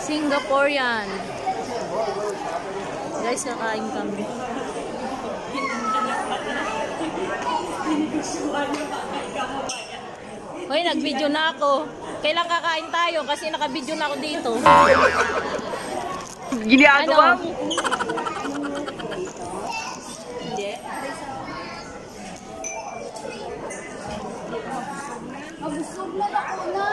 Singaporean. Guys, kakain kami. Hoy, nag-video na ako. Kailan kakain tayo? Kasi naka-video na ako dito. Ginagawa mo? Hindi. Mabusog na ako na.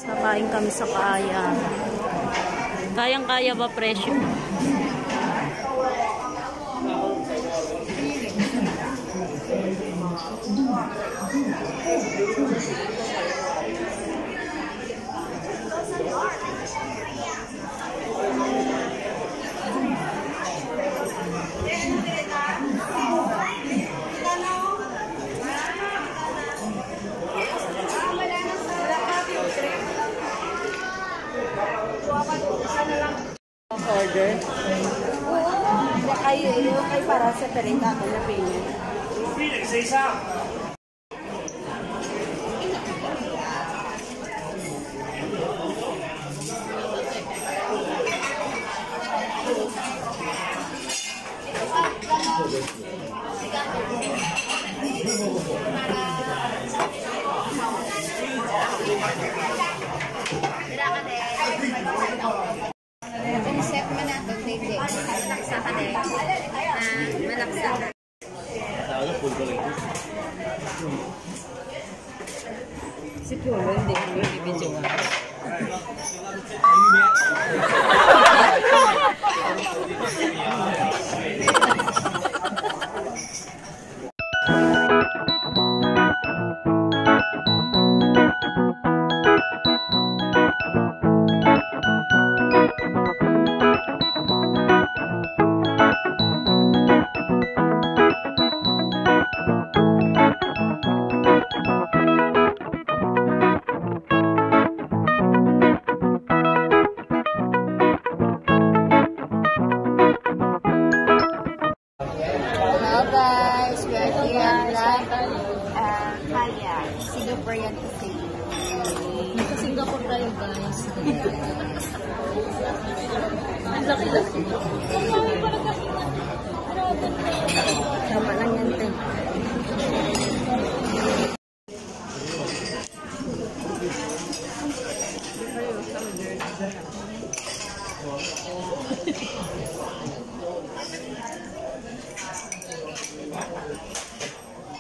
Kakain kami sa kaya. Kayang-kaya ba presyo? Order? Oo. Ay para separate ako na payment. Concept mo na ito, hindi. Malaksa ka din. Malaksa ka. Si Pulo, hindi ko yung i-video nga. Hello guys, we are here at Kaya, Singaporean Cafe. Sa Singapore tayo, guys. Ang laki-laki. Tama lang yan, te.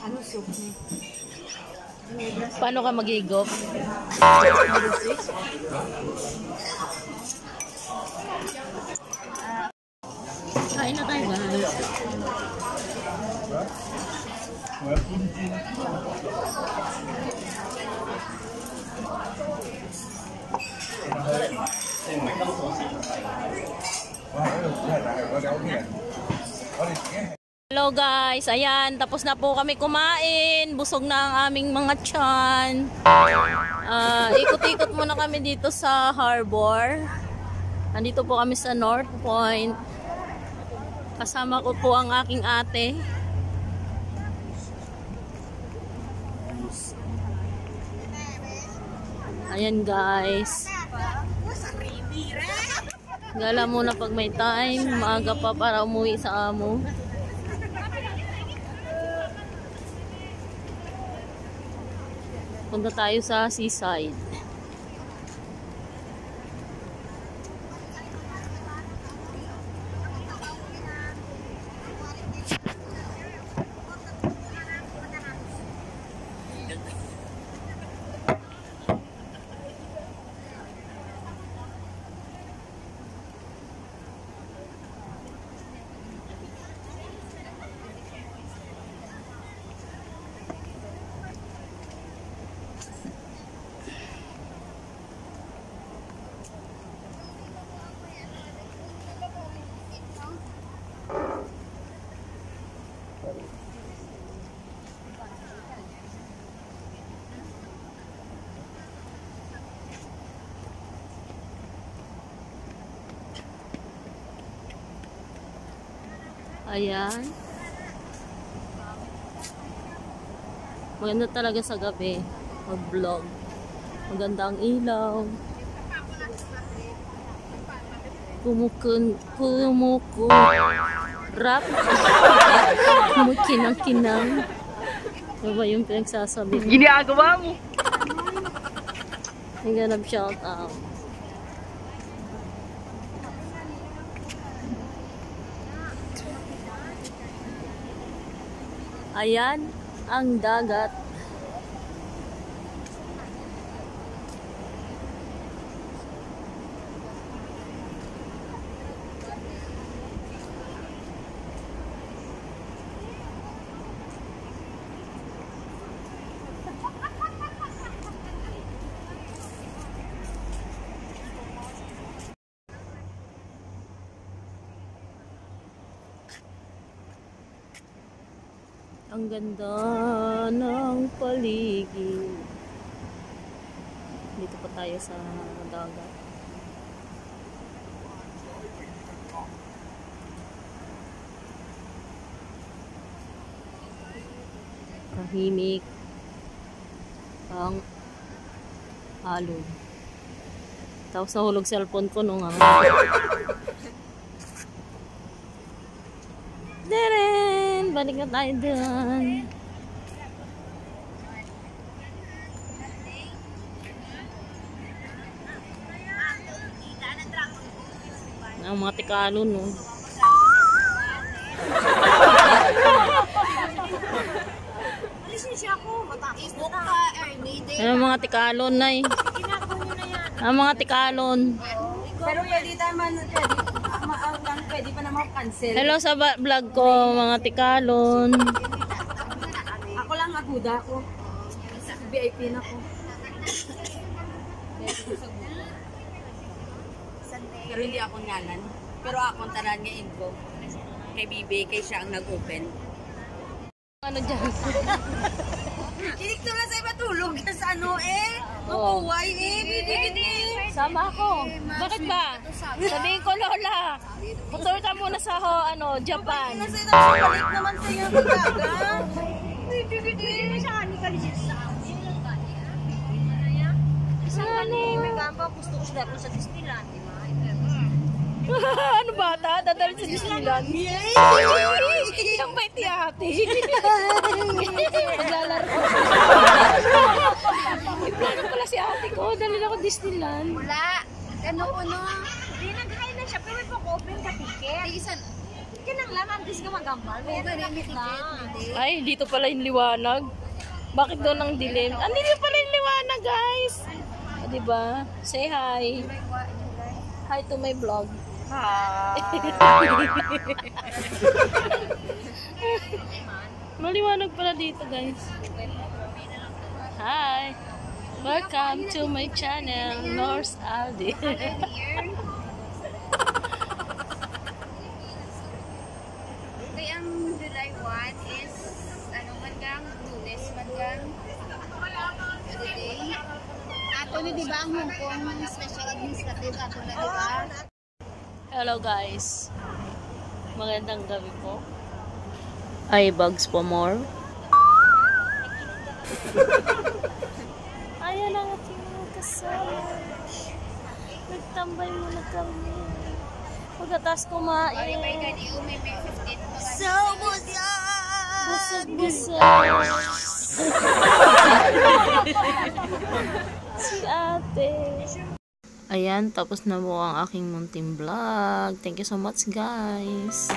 Ano soup niya? Paano ka mag-igop? Kain na tayo, guys. Hello guys, ayan, tapos na po kami kumain. Busog na ang aming mga tiyan. Ikot-ikot muna kami dito sa harbor. Nandito po kami sa North Point. Kasama ko po ang aking ate. Ayan guys. Gala muna pag may time. Maaga pa para umuwi sa amo. Punta tayo sa seaside. Ayan. Maganda talaga sa gabi mag-vlog. Maganda ang ilaw. Rap. Kumukinang-kinang. Ano ba yung pinagsasabi mo? Ginagawa mo! Hanggang shout out. Ayan ang dagat. Ang ganda ng paligid. Dito pa tayo sa dagat. Tahimik ang alon. Tapos nahulog cellphone ko nung Deren! Balik na tayo dun. Ang mga tikalon, no? Ang mga tikalon, nay. Ang mga tikalon. Pero pwede naman, pwede pa naman cancel. Hello sa vlog ko, mga tikalon. Ako lang aguda ko. VIP na ko. Pero hindi ako nyalan. Pero ako tanan niya info. Kay Bibi, kay siya ang nag-open. Ano dyan? Kinik to na sa iba tulog sa ano mabuhay Sama ako. Bakit ba? Sabihin ko, Lola. Motor ka muna sa Japan. Nasa balik naman sa iyo talaga. Gusto ko sila sa Disneyland. Ano bata? Dadalhin sa Disneyland? Yay! Ang bait ni ate. Naglalaro ko. Iplano pala si ate ko. Dalhin ako Disneyland. Wala. Ano. Hindi nag-high na siya. Pero may pang-open ka ticket. Kinang lamang. Dis ka magambal. May ticket na. Ay, dito pala yung liwanag. Bakit doon ang dilim? Dito pala yung liwanag, guys. O, diba? Say hi. Hi to my vlog. Maliwanag pala dito, guys. Hi. Welcome to my channel, Norse Aldi. Okay, ang July 1 is Lunes madgang holiday. Ato ni di ba ang Hong Kong Special Administrative ato na di ba? Hello guys. Magandang gabi po. Ay, bugs po more. Ayan ang ating mga kasama. Nagtambay muna kami. Pagkatas kumain. May 15 So, busya! Busog-busog. Si ate. Ayan, tapos na po ang aking munting vlog. Thank you so much, guys.